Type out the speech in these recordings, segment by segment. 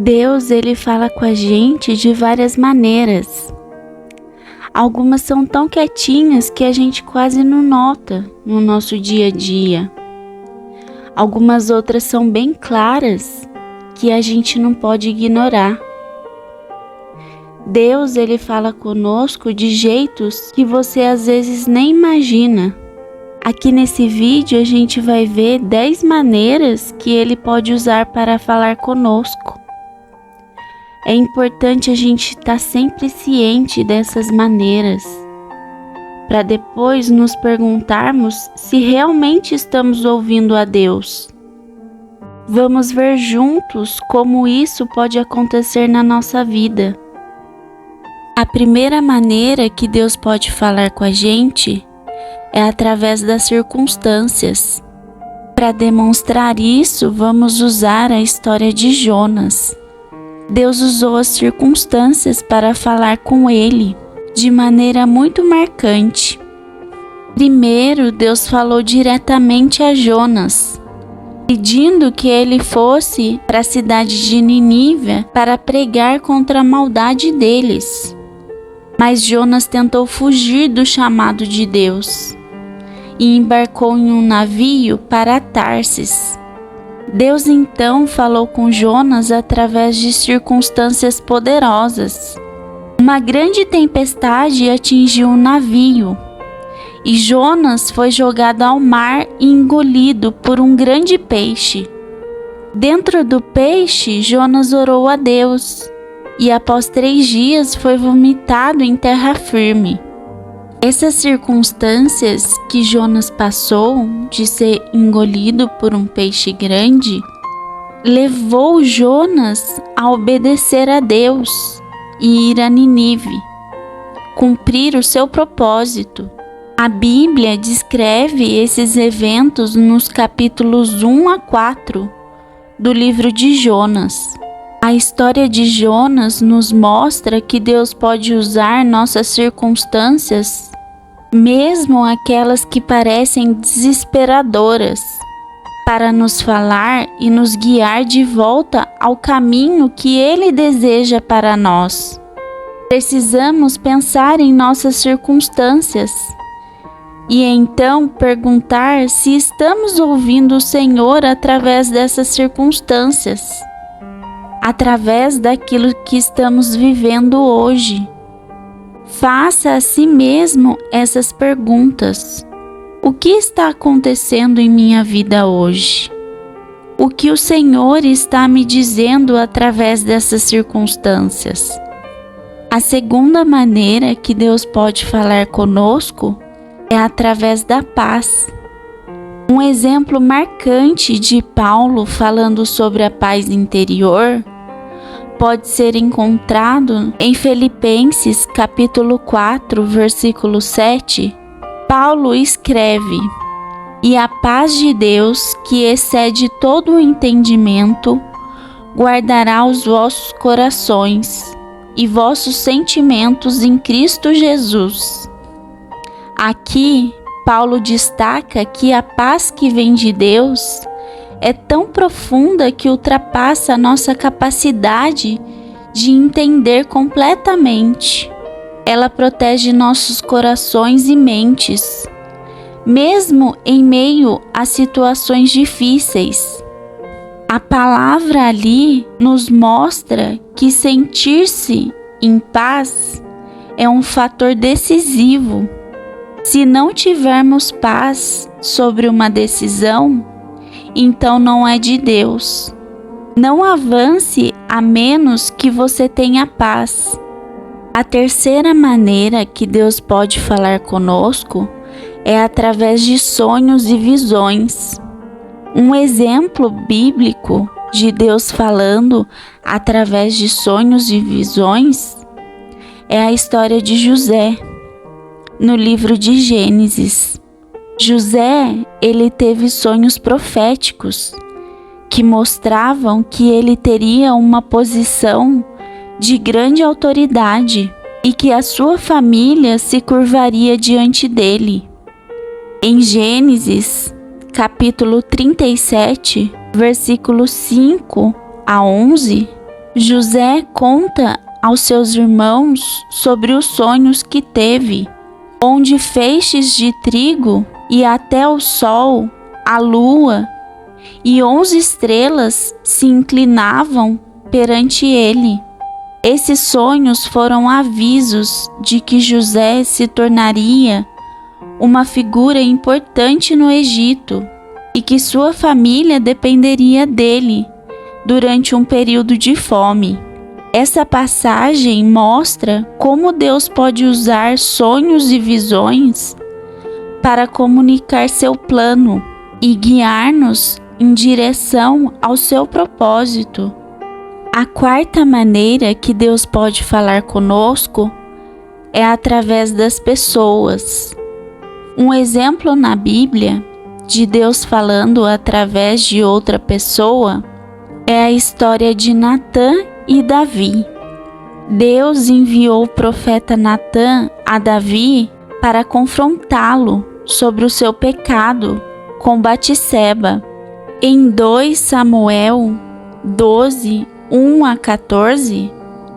Deus, ele fala com a gente de várias maneiras. Algumas são tão quietinhas que a gente quase não nota no nosso dia a dia. Algumas outras são bem claras que a gente não pode ignorar. Deus, ele fala conosco de jeitos que você às vezes nem imagina. Aqui nesse vídeo a gente vai ver 10 maneiras que ele pode usar para falar conosco. É importante a gente estar sempre ciente dessas maneiras, para depois nos perguntarmos se realmente estamos ouvindo a Deus. Vamos ver juntos como isso pode acontecer na nossa vida. A primeira maneira que Deus pode falar com a gente é através das circunstâncias. Para demonstrar isso, vamos usar a história de Jonas. Deus usou as circunstâncias para falar com ele de maneira muito marcante. Primeiro, Deus falou diretamente a Jonas, pedindo que ele fosse para a cidade de Nínive para pregar contra a maldade deles. Mas Jonas tentou fugir do chamado de Deus e embarcou em um navio para Tarsis. Deus então falou com Jonas através de circunstâncias poderosas. Uma grande tempestade atingiu o navio e Jonas foi jogado ao mar e engolido por um grande peixe. Dentro do peixe, Jonas orou a Deus e após 3 dias foi vomitado em terra firme. Essas circunstâncias que Jonas passou de ser engolido por um peixe grande levou Jonas a obedecer a Deus e ir a Nínive, cumprir o seu propósito. A Bíblia descreve esses eventos nos capítulos 1 a 4 do livro de Jonas. A história de Jonas nos mostra que Deus pode usar nossas circunstâncias, mesmo aquelas que parecem desesperadoras, para nos falar e nos guiar de volta ao caminho que Ele deseja para nós. Precisamos pensar em nossas circunstâncias e então perguntar se estamos ouvindo o Senhor através dessas circunstâncias, através daquilo que estamos vivendo hoje. Faça a si mesmo essas perguntas. O que está acontecendo em minha vida hoje? O que o Senhor está me dizendo através dessas circunstâncias? A segunda maneira que Deus pode falar conosco é através da paz. Um exemplo marcante de Paulo falando sobre a paz interior pode ser encontrado em Filipenses capítulo 4, versículo 7. Paulo escreve: "E a paz de Deus, que excede todo o entendimento, guardará os vossos corações e vossos sentimentos em Cristo Jesus." Aqui, Paulo destaca que a paz que vem de Deus é tão profunda que ultrapassa a nossa capacidade de entender completamente. Ela protege nossos corações e mentes, mesmo em meio a situações difíceis. A palavra ali nos mostra que sentir-se em paz é um fator decisivo. Se não tivermos paz sobre uma decisão, então não é de Deus. Não avance a menos que você tenha paz. A terceira maneira que Deus pode falar conosco é através de sonhos e visões. Um exemplo bíblico de Deus falando através de sonhos e visões é a história de José, no livro de Gênesis. José, ele teve sonhos proféticos que mostravam que ele teria uma posição de grande autoridade e que a sua família se curvaria diante dele. Em Gênesis, capítulo 37, versículos 5 a 11, José conta aos seus irmãos sobre os sonhos que teve, onde feixes de trigo e até o sol, a lua e 11 estrelas se inclinavam perante ele. Esses sonhos foram avisos de que José se tornaria uma figura importante no Egito e que sua família dependeria dele durante um período de fome. Essa passagem mostra como Deus pode usar sonhos e visões para comunicar seu plano e guiar-nos em direção ao seu propósito. A quarta maneira que Deus pode falar conosco é através das pessoas. Um exemplo na Bíblia de Deus falando através de outra pessoa é a história de Natã e Davi. Deus enviou o profeta Natã a Davi para confrontá-lo sobre o seu pecado com Batseba. Em 2 Samuel 12, 1 a 14,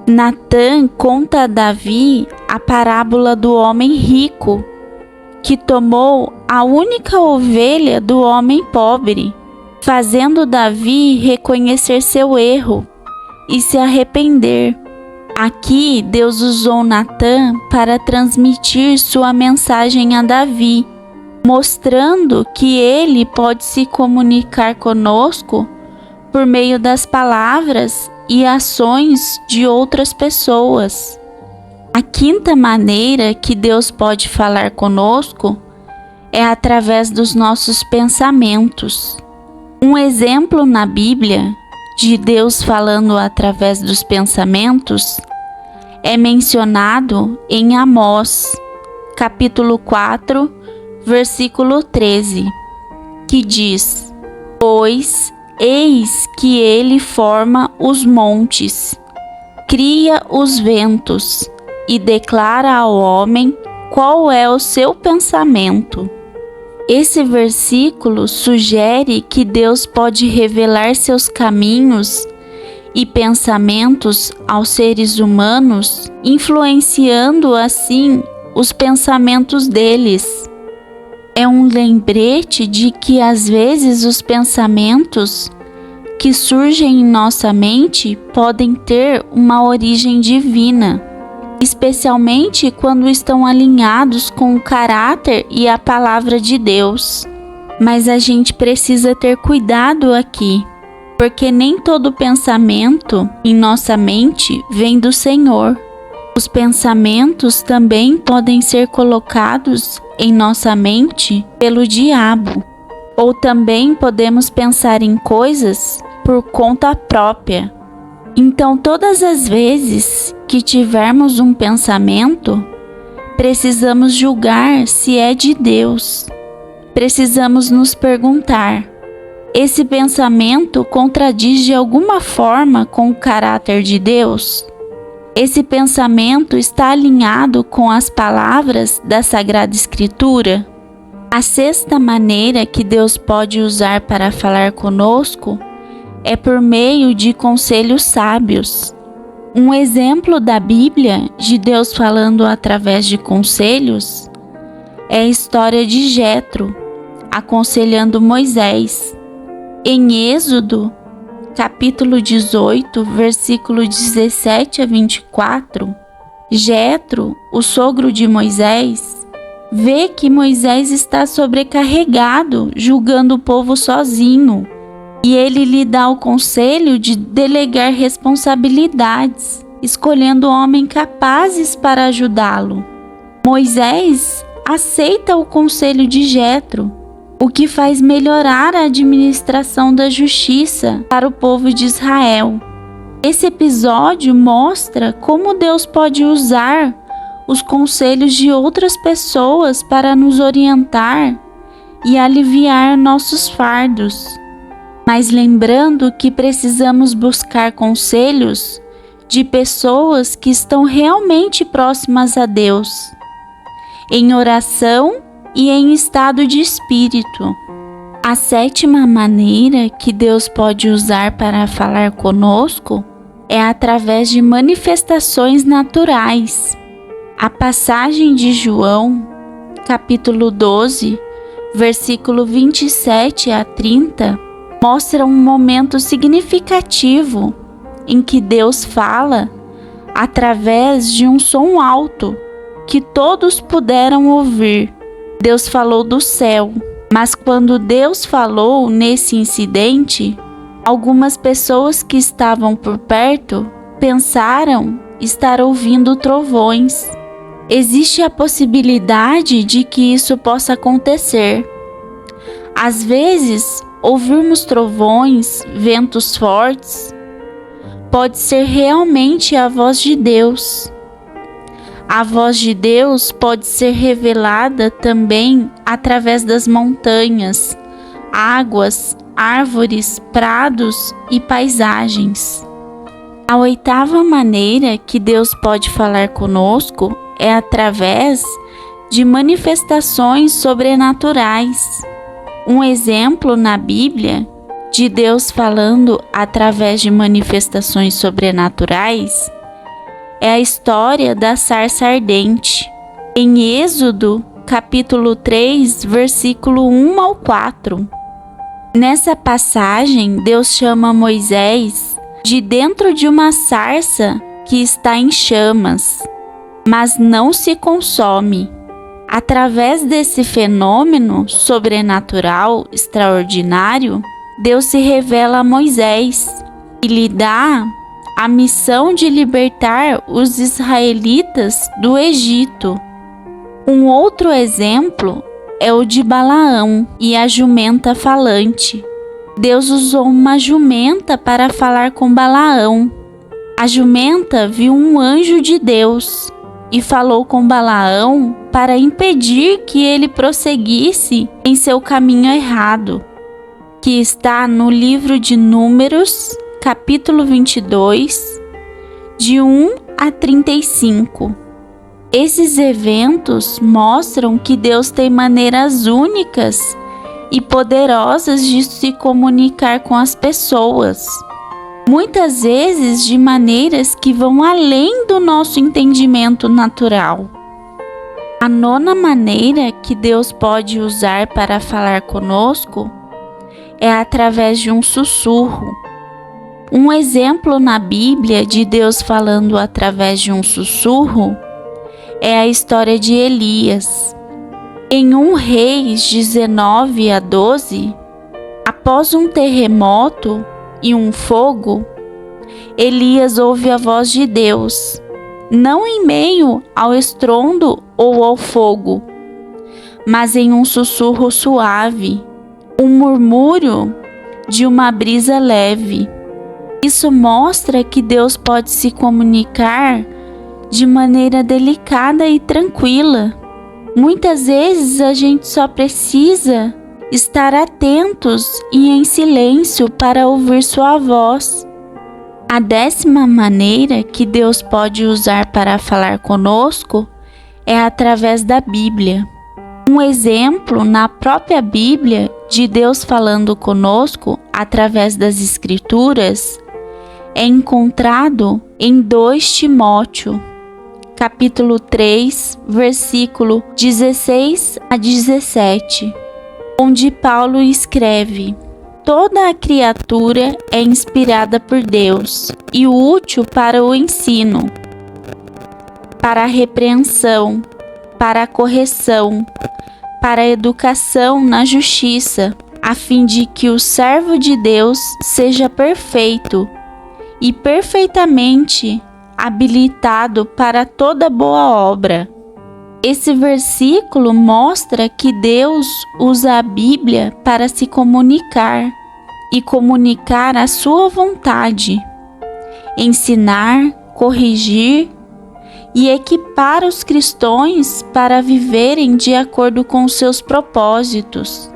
Natã conta a Davi a parábola do homem rico, que tomou a única ovelha do homem pobre, fazendo Davi reconhecer seu erro e se arrepender. Aqui Deus usou Natã para transmitir sua mensagem a Davi, mostrando que ele pode se comunicar conosco por meio das palavras e ações de outras pessoas. A quinta maneira que Deus pode falar conosco é através dos nossos pensamentos. Um exemplo na Bíblia de Deus falando através dos pensamentos é mencionado em Amós, capítulo 4, versículo 13, que diz: Pois eis que ele forma os montes, cria os ventos e declara ao homem qual é o seu pensamento. Esse versículo sugere que Deus pode revelar seus caminhos e pensamentos aos seres humanos, influenciando assim os pensamentos deles. É um lembrete de que às vezes os pensamentos que surgem em nossa mente podem ter uma origem divina, especialmente quando estão alinhados com o caráter e a palavra de Deus. Mas a gente precisa ter cuidado aqui, porque nem todo pensamento em nossa mente vem do Senhor. Os pensamentos também podem ser colocados em nossa mente pelo diabo, ou também podemos pensar em coisas por conta própria. Então, todas as vezes que tivermos um pensamento, precisamos julgar se é de Deus. Precisamos nos perguntar: esse pensamento contradiz de alguma forma com o caráter de Deus? Esse pensamento está alinhado com as palavras da Sagrada Escritura? A sexta maneira que Deus pode usar para falar conosco é por meio de conselhos sábios. Um exemplo da Bíblia de Deus falando através de conselhos é a história de Jetro aconselhando Moisés. Em Êxodo, capítulo 18, versículo 17 a 24, Jetro, o sogro de Moisés, vê que Moisés está sobrecarregado, julgando o povo sozinho, e ele lhe dá o conselho de delegar responsabilidades, escolhendo homens capazes para ajudá-lo. Moisés aceita o conselho de Jetro, o que faz melhorar a administração da justiça para o povo de Israel. Esse episódio mostra como Deus pode usar os conselhos de outras pessoas para nos orientar e aliviar nossos fardos. Mas lembrando que precisamos buscar conselhos de pessoas que estão realmente próximas a Deus, em oração e em estado de espírito. A sétima maneira que Deus pode usar para falar conosco é através de manifestações naturais. A passagem de João, capítulo 12, versículo 27 a 30, mostra um momento significativo em que Deus fala através de um som alto que todos puderam ouvir. Deus falou do céu, mas quando Deus falou nesse incidente, algumas pessoas que estavam por perto pensaram estar ouvindo trovões. Existe a possibilidade de que isso possa acontecer. Às vezes, ouvirmos trovões, ventos fortes, pode ser realmente a voz de Deus. A voz de Deus pode ser revelada também através das montanhas, águas, árvores, prados e paisagens. A oitava maneira que Deus pode falar conosco é através de manifestações sobrenaturais. Um exemplo na Bíblia de Deus falando através de manifestações sobrenaturais é a história da sarça ardente. Em Êxodo, capítulo 3, versículo 1 ao 4. Nessa passagem, Deus chama Moisés de dentro de uma sarça que está em chamas, mas não se consome. Através desse fenômeno sobrenatural extraordinário, Deus se revela a Moisés e lhe dá a missão de libertar os israelitas do Egito. Um outro exemplo é o de Balaão e a jumenta falante. Deus usou uma jumenta para falar com Balaão. A jumenta viu um anjo de Deus e falou com Balaão para impedir que ele prosseguisse em seu caminho errado, que está no livro de Números, capítulo 22, de 1 a 35. Esses eventos mostram que Deus tem maneiras únicas e poderosas de se comunicar com as pessoas, muitas vezes de maneiras que vão além do nosso entendimento natural. A nona maneira que Deus pode usar para falar conosco é através de um sussurro. Um exemplo na Bíblia de Deus falando através de um sussurro é a história de Elias. Em 1 Reis 19 a 12, após um terremoto e um fogo, Elias ouve a voz de Deus, não em meio ao estrondo ou ao fogo, mas em um sussurro suave, um murmúrio de uma brisa leve. Isso mostra que Deus pode se comunicar de maneira delicada e tranquila. Muitas vezes a gente só precisa estar atentos e em silêncio para ouvir sua voz. A 10ª maneira que Deus pode usar para falar conosco é através da Bíblia. Um exemplo na própria Bíblia de Deus falando conosco através das Escrituras é encontrado em 2 Timóteo, capítulo 3, versículo 16 a 17, onde Paulo escreve: toda a criatura é inspirada por Deus e útil para o ensino, para a repreensão, para a correção, para a educação na justiça, a fim de que o servo de Deus seja perfeito e perfeitamente habilitado para toda boa obra. Esse versículo mostra que Deus usa a Bíblia para se comunicar e comunicar a sua vontade, ensinar, corrigir e equipar os cristãos para viverem de acordo com seus propósitos.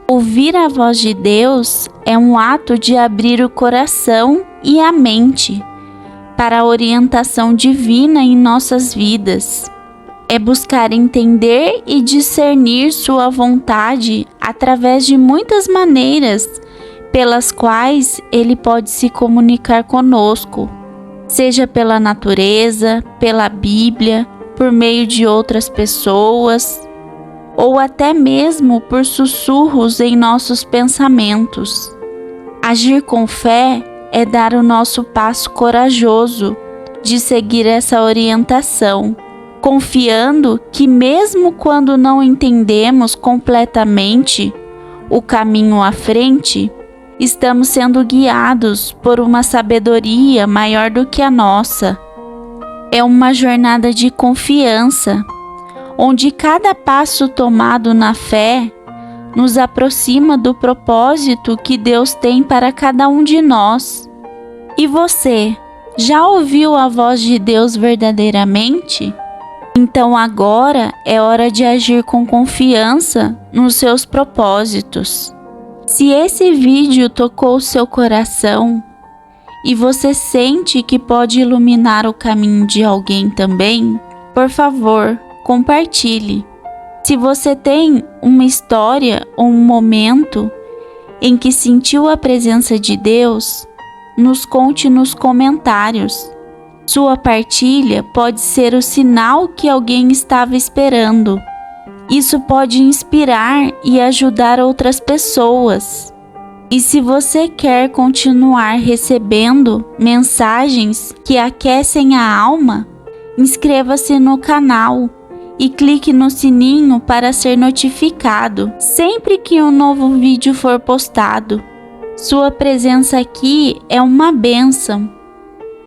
Ouvir a voz de Deus é um ato de abrir o coração e a mente para a orientação divina em nossas vidas. É buscar entender e discernir sua vontade através de muitas maneiras, pelas quais Ele pode se comunicar conosco, seja pela natureza, pela Bíblia, por meio de outras pessoas, ou até mesmo por sussurros em nossos pensamentos. Agir com fé é dar o nosso passo corajoso de seguir essa orientação, confiando que mesmo quando não entendemos completamente o caminho à frente, estamos sendo guiados por uma sabedoria maior do que a nossa. É uma jornada de confiança, onde cada passo tomado na fé nos aproxima do propósito que Deus tem para cada um de nós. E você, já ouviu a voz de Deus verdadeiramente? Então agora é hora de agir com confiança nos seus propósitos. Se esse vídeo tocou o seu coração e você sente que pode iluminar o caminho de alguém também, por favor, compartilhe. Se você tem uma história ou um momento em que sentiu a presença de Deus, nos conte nos comentários. Sua partilha pode ser o sinal que alguém estava esperando. Isso pode inspirar e ajudar outras pessoas. E se você quer continuar recebendo mensagens que aquecem a alma, inscreva-se no canal e clique no sininho para ser notificado sempre que um novo vídeo for postado. Sua presença aqui é uma bênção